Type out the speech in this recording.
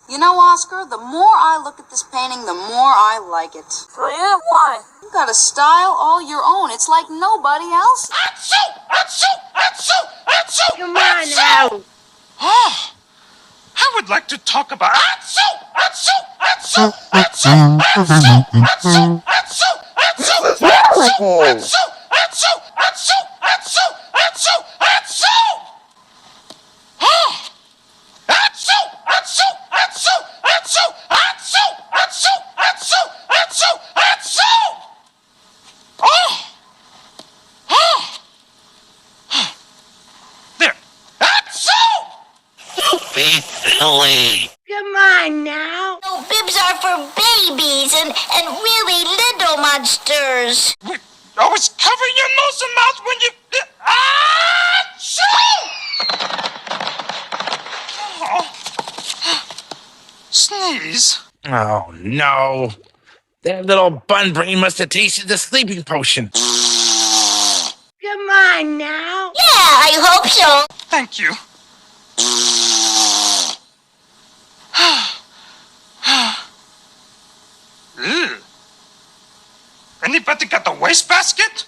You know, Oscar, the more I look at this painting, the more I like it. Yeah, why? You got a style all your own. It's like nobody else. Achoo! Achoo! Achoo! Achoo! Come on now. Oh, I would like to talk about achoo! Achoo! Achoo! Achoo! Achoo! Achoo! Achoo! Achoo! Achoo! Achoo! Achoo! Achoo! Achoo! Achoo! Achoo! Oh! Achoo! Achoo! Achoo! Achoo! Achoo! Achoo! Achoo! Achoo! Achoo! Oh! Oh! There! Achoo! Silly. Come on now. No, bibs are for babies and really little monsters. Wait, I was covering your nose and mouth when you... Achoo! Sneeze? Oh, no. That little bun brain must have tasted the sleeping potion. Come on now. Yeah, I hope so. Thank you. Ew. Anybody got the wastebasket?